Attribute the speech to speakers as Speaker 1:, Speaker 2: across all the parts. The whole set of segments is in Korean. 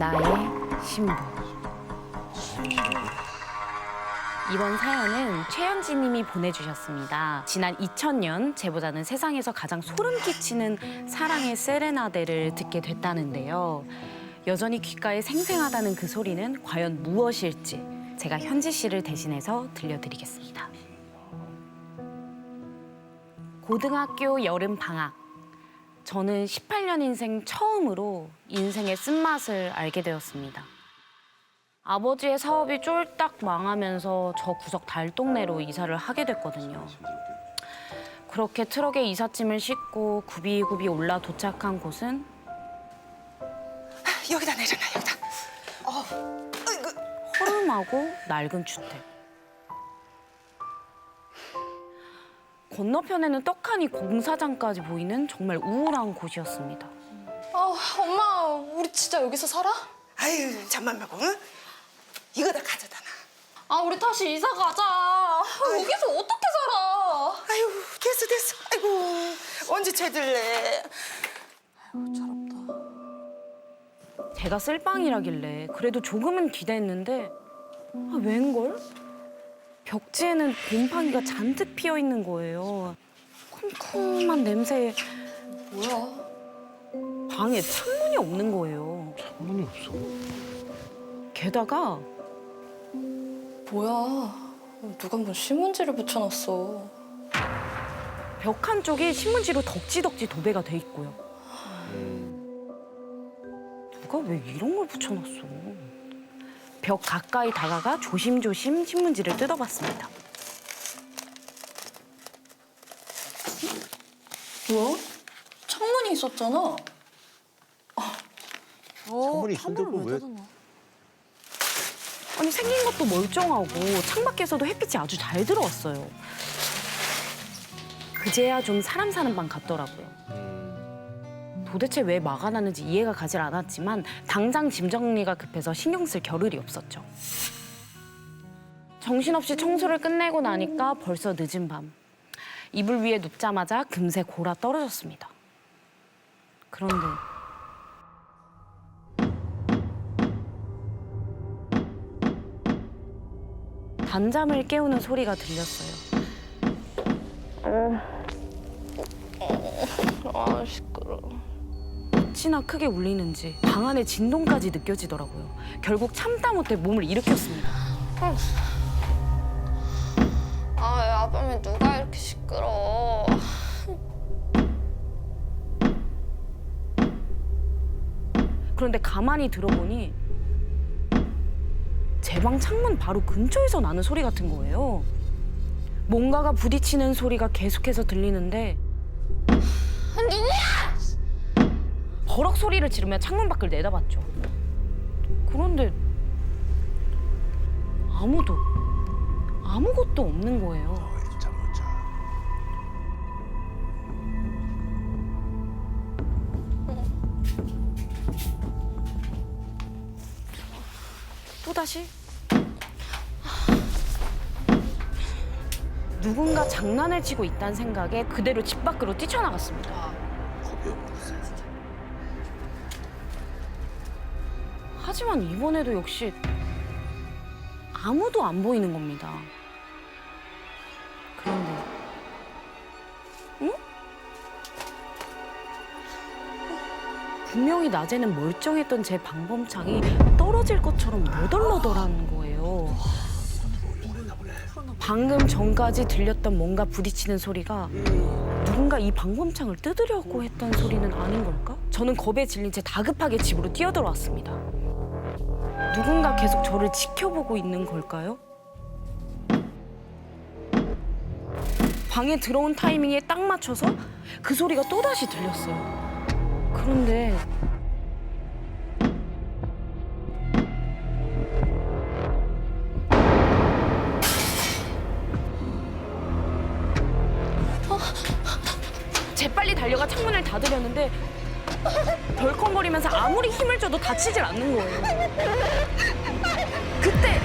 Speaker 1: 나의 신부. 이번 사연은 최현지 님이 보내주셨습니다. 지난 2000년 제보자는 세상에서 가장 소름 끼치는 사랑의 세레나데를 듣게 됐다는데요. 여전히 귓가에 생생하다는 그 소리는 과연 무엇일지 제가 현지 씨를 대신해서 들려드리겠습니다. 고등학교 여름 방학. 저는 18년 인생 처음으로 인생의 쓴맛을 알게 되었습니다. 아버지의 사업이 쫄딱 망하면서 저 구석 달동네로 이사를 하게 됐거든요. 그렇게 트럭에 이삿짐을 싣고 굽이굽이 올라 도착한 곳은
Speaker 2: 여기다 내려놔, 여기다.
Speaker 1: 허름하고 낡은 주택. 건너편에는 떡하니 공사장까지 보이는 정말 우울한 곳이었습니다.
Speaker 3: 엄마, 우리 진짜 여기서 살아?
Speaker 2: 아유, 잠만 말고, 응? 이거 다 가져다 놔.
Speaker 3: 우리 다시 이사 가자. 여기서 어떻게 살아?
Speaker 2: 아유, 됐어. 아이고, 언제 채들래? 아유, 철없다.
Speaker 1: 제가 쓸방이라길래 그래도 조금은 기대했는데 웬걸? 벽지에는 곰팡이가 잔뜩 피어 있는 거예요. 쿰쿰한 냄새에
Speaker 3: 뭐야?
Speaker 1: 방에 창문이 없는 거예요.
Speaker 4: 창문이 없어.
Speaker 1: 게다가
Speaker 3: 뭐야? 누가 뭐 신문지를 붙여놨어.
Speaker 1: 벽 한쪽이 신문지로 덕지덕지 도배가 돼 있고요. 누가 왜 이런 걸 붙여놨어? 벽 가까이 다가가 조심조심 신문지를 뜯어봤습니다.
Speaker 3: 뭐야? 창문이 있었잖아.
Speaker 4: 창문이 있는데 왜?
Speaker 1: 아니 생긴 것도 멀쩡하고 창밖에서도 햇빛이 아주 잘 들어왔어요. 그제야 좀 사람 사는 방 같더라고요. 도대체 왜 막아놨는지 이해가 가질 않았지만 당장 짐 정리가 급해서 신경 쓸 겨를이 없었죠. 정신없이 청소를 끝내고 나니까 벌써 늦은 밤. 이불 위에 눕자마자 금세 골아 떨어졌습니다. 그런데 단잠을 깨우는 소리가 들렸어요.
Speaker 3: 시끄러워.
Speaker 1: 어찌나 크게 울리는지 방 안에 진동까지 느껴지더라고요. 결국 참다 못해 몸을 일으켰습니다.
Speaker 3: 야밤에 누가 이렇게 시끄러워.
Speaker 1: 그런데 가만히 들어보니 제 방 창문 바로 근처에서 나는 소리 같은 거예요. 뭔가가 부딪히는 소리가 계속해서 들리는데
Speaker 3: 누구야?
Speaker 1: 버럭 소리를 지르며 창문 밖을 내다봤죠. 그런데 아무것도 없는 거예요.
Speaker 4: 잠 못 자.
Speaker 1: 또다시 누군가 장난을 치고 있다는 생각에 그대로 집 밖으로 뛰쳐나갔습니다.
Speaker 4: 겁이 없어.
Speaker 1: 하지만 이번에도 역시 아무도 안 보이는 겁니다. 그런데 응? 분명히 낮에는 멀쩡했던 제 방범창이 떨어질 것처럼 너덜너덜한 거예요. 방금 전까지 들렸던 뭔가 부딪히는 소리가 누군가 이 방범창을 뜯으려고 했던 소리는 아닌 걸까? 저는 겁에 질린 채 다급하게 집으로 뛰어들어왔습니다. 누군가 계속 저를 지켜보고 있는 걸까요? 방에 들어온 타이밍에 딱 맞춰서 그 소리가 또다시 들렸어요. 그런데 재빨리 달려가 창문을 닫으려는데 덜컹거리면서 아무리 힘을 줘도 닫히질 않는 거예요. 그때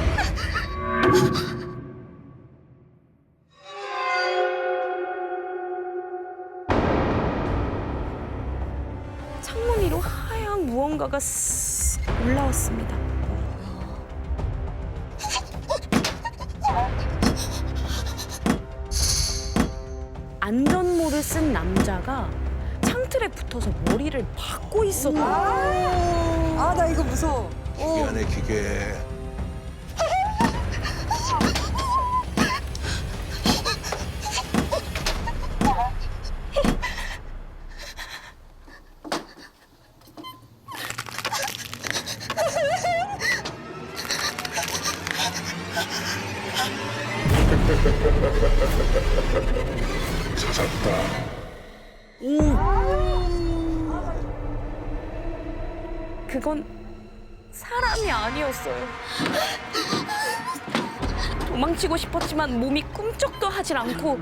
Speaker 1: 창문 위로 하얀 무언가가 쓱 올라왔습니다. 안전모를 쓴 남자가 창틀에 붙어서 머리를 박고 있었다.
Speaker 5: 아, 나 이거 무서워.
Speaker 4: 미안해 기계. 찾았다.
Speaker 1: 그건 사람이 아니었어요. 도망치고 싶었지만 몸이 꿈쩍도 하질 않고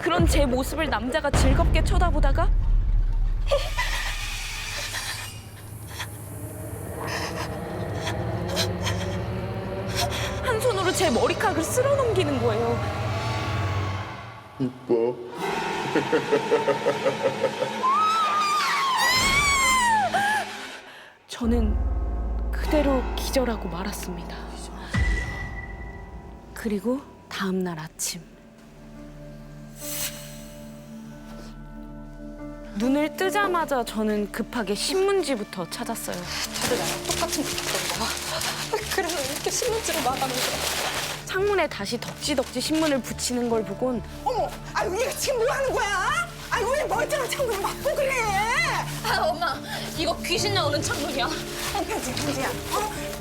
Speaker 1: 그런 제 모습을 남자가 즐겁게 쳐다보다가 한 손으로 제 머리카락을 쓸어 넘기는 거예요.
Speaker 4: 이뻐.
Speaker 1: 저는 그대로 기절하고 말았습니다. 그리고 다음 날 아침 눈을 뜨자마자 저는 급하게 신문지부터 찾았어요.
Speaker 3: 다들 나랑 똑같은 거 봤던 거야. 그래서 이렇게 신문지로 막아놓으더라.
Speaker 1: 창문에 다시 덕지덕지 신문을 붙이는 걸 보곤
Speaker 2: 어머, 아유 얘가 지금 뭐 하는 거야? 아이고 왜 멀쩡한 창문을 막고 그래?
Speaker 3: 아, 엄마, 이거 귀신 나오는 창문이야.
Speaker 2: 현지야.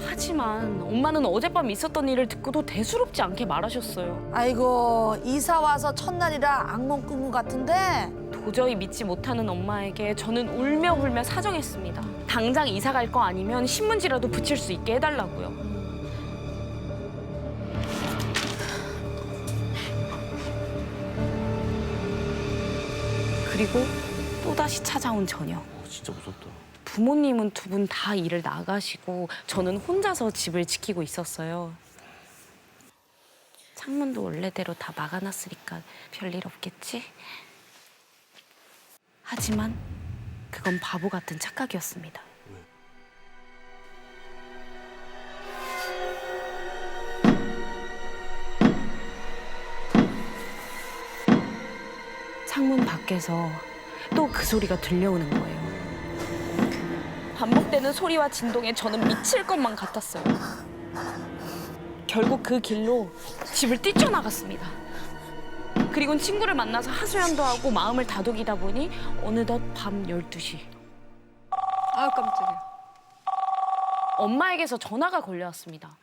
Speaker 1: 하지만 엄마는 어젯밤 있었던 일을 듣고도 대수롭지 않게 말하셨어요.
Speaker 5: 아이고, 이사 와서 첫날이라 악몽 꾼 것 같은데?
Speaker 1: 도저히 믿지 못하는 엄마에게 저는 울며불며 사정했습니다. 당장 이사 갈 거 아니면 신문지라도 붙일 수 있게 해달라고요. 그리고 또다시 찾아온 저녁.
Speaker 4: 진짜 무섭다.
Speaker 1: 부모님은 두 분 다 일을 나가시고 저는 혼자서 집을 지키고 있었어요. 창문도 원래대로 다 막아놨으니까 별일 없겠지? 하지만 그건 바보 같은 착각이었습니다. 창문 밖에서 또 그 소리가 들려오는 거예요. 반복되는 소리와 진동에 저는 미칠 것만 같았어요. 결국 그 길로 집을 뛰쳐나갔습니다. 그리고는 친구를 만나서 하소연도 하고 마음을 다독이다 보니 어느덧 밤 12시.
Speaker 3: 아, 깜짝이야.
Speaker 1: 엄마에게서 전화가 걸려왔습니다.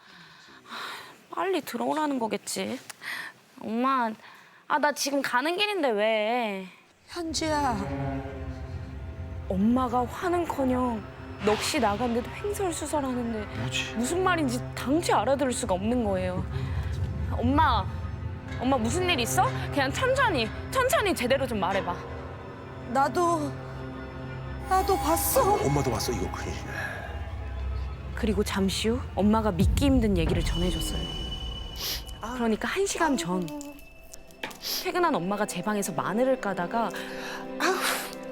Speaker 1: 빨리 들어오라는 거겠지. 엄마, 나 지금 가는 길인데 왜?
Speaker 5: 현지야.
Speaker 1: 엄마가 화는커녕 넋이 나간 듯 횡설수설하는데
Speaker 4: 뭐지?
Speaker 1: 무슨 말인지 당최 알아들을 수가 없는 거예요. 엄마 무슨 일 있어? 그냥 천천히 제대로 좀 말해봐.
Speaker 5: 나도 봤어.
Speaker 4: 엄마도 봤어 이거 큰일.
Speaker 1: 그리고 잠시 후 엄마가 믿기 힘든 얘기를 전해줬어요. 그러니까 1시간 전 퇴근한 엄마가 제 방에서 마늘을 까다가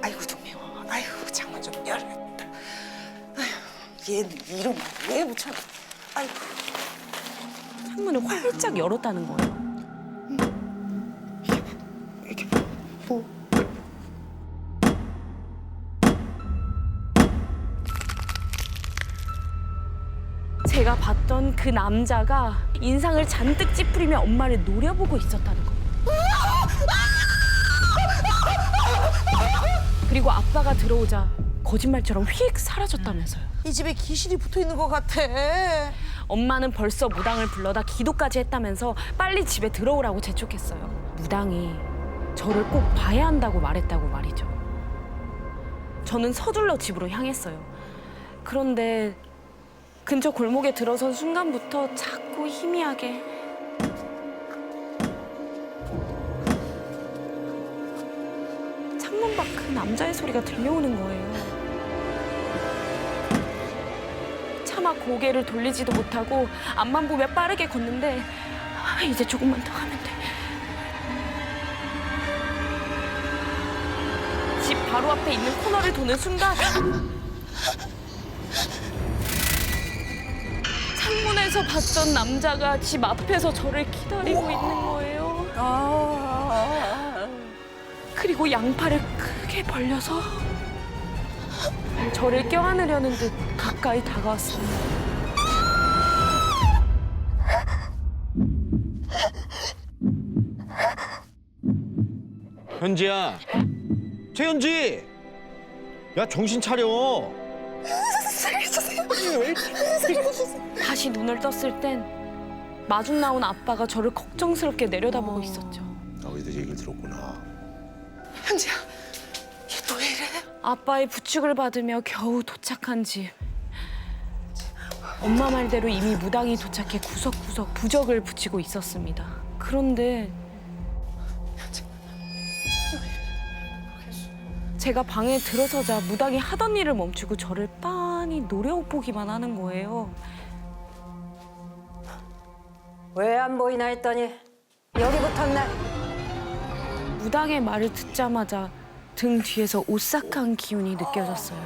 Speaker 2: 아이고 좀 매워. 아이고 창문 좀 열어야겠다. 아휴 얘는 이런 말왜 붙여? 아이고.
Speaker 1: 창문을 활짝 열었다는 거예요.
Speaker 2: 이게 뭐?
Speaker 1: 제가 봤던 그 남자가 인상을 잔뜩 찌푸리며 엄마를 노려보고 있었다는 거예요. 그리고 아빠가 들어오자 거짓말처럼 휙 사라졌다면서요.
Speaker 5: 이 집에 귀신이 붙어 있는 것 같아.
Speaker 1: 엄마는 벌써 무당을 불러다 기도까지 했다면서 빨리 집에 들어오라고 재촉했어요. 무당이 저를 꼭 봐야 한다고 말했다고 말이죠. 저는 서둘러 집으로 향했어요. 그런데 근처 골목에 들어선 순간부터 자꾸 희미하게 창문 밖 그 남자의 소리가 들려오는 거예요. 차마 고개를 돌리지도 못하고 앞만 보며 빠르게 걷는데 이제 조금만 더 가면 돼. 집 바로 앞에 있는 코너를 도는 순간 TV에서 봤던 남자가 집 앞에서 저를 기다리고 있는 거예요. 그리고 양팔을 크게 벌려서 저를 껴안으려는 듯 가까이 다가왔습니다.
Speaker 6: 현지야, 최현지, 야 정신 차려.
Speaker 1: 다시 눈을 떴을 땐 마중 나온 아빠가 저를 걱정스럽게 내려다보고 있었죠.
Speaker 4: 너희들 얘기를 들었구나.
Speaker 2: 현지야, 얘 또 왜 이래?
Speaker 1: 아빠의 부축을 받으며 겨우 도착한 집. 엄마 말대로 이미 무당이 도착해 구석구석 부적을 붙이고 있었습니다. 그런데 제가 방에 들어서자 무당이 하던 일을 멈추고 저를 빤히 노려보기만 하는 거예요.
Speaker 7: 왜 안 보이나 했더니 여기 붙었네.
Speaker 1: 무당의 말을 듣자마자 등 뒤에서 오싹한 기운이 느껴졌어요.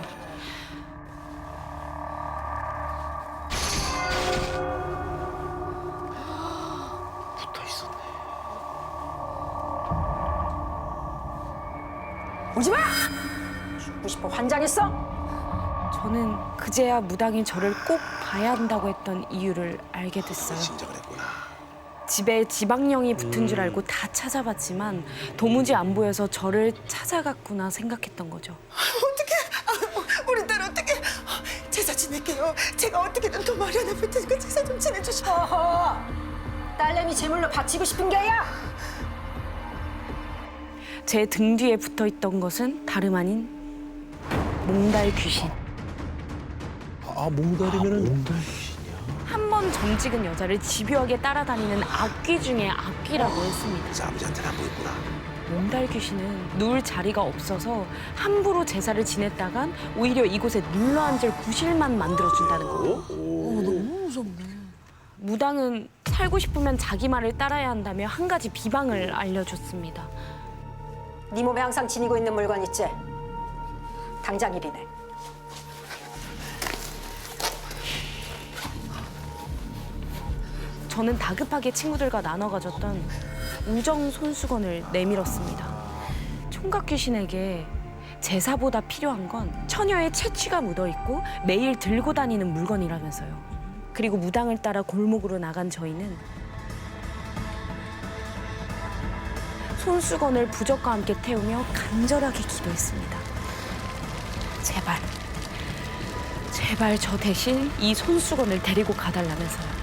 Speaker 7: 오지 마! 죽고 싶어 환장했어?
Speaker 1: 저는 그제야 무당이 저를 꼭 봐야 한다고 했던 이유를 알게 됐어요.
Speaker 4: 진정을 했구나.
Speaker 1: 집에 지방령이 붙은 줄 알고 다 찾아봤지만 도무지 안 보여서 저를 찾아갔구나 생각했던 거죠.
Speaker 2: 어떡해. 우리 딸 어떡해. 제사 지낼게요. 제가 어떻게든 더 마련해 볼 테니까 제사 좀 지내주시오.
Speaker 7: 어허! 딸내미 제물로 바치고 싶은 게야.
Speaker 1: 제 등 뒤에 붙어 있던 것은 다름 아닌 몽달 귀신.
Speaker 4: 아, 몽달이면은
Speaker 1: 한 번 점찍은 여자를 집요하게 따라다니는 악귀 중에 악귀라고 했습니다.
Speaker 4: 그래서 아버지한테는 안 보였구나.
Speaker 1: 몽달 귀신은 누울 자리가 없어서 함부로 제사를 지냈다간 오히려 이곳에 눌러앉을 구실만 만들어준다는 거예요.
Speaker 5: 너무 무섭네.
Speaker 1: 무당은 살고 싶으면 자기 말을 따라야 한다며 한 가지 비방을 알려줬습니다.
Speaker 7: 네 몸에 항상 지니고 있는 물건 있지? 당장 이리네.
Speaker 1: 저는 다급하게 친구들과 나눠 가졌던 우정 손수건을 내밀었습니다. 총각 귀신에게 제사보다 필요한 건 처녀의 채취가 묻어있고 매일 들고 다니는 물건이라면서요. 그리고 무당을 따라 골목으로 나간 저희는 손수건을 부적과 함께 태우며 간절하게 기도했습니다. 제발, 제발 저 대신 이 손수건을 데리고 가달라면서요.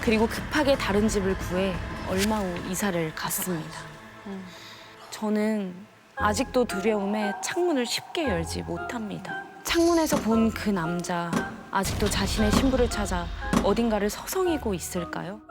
Speaker 1: 그리고 급하게 다른 집을 구해 얼마 후 이사를 갔습니다. 저는 아직도 두려움에 창문을 쉽게 열지 못합니다. 창문에서 본 그 남자, 아직도 자신의 신부를 찾아 어딘가를 서성이고 있을까요?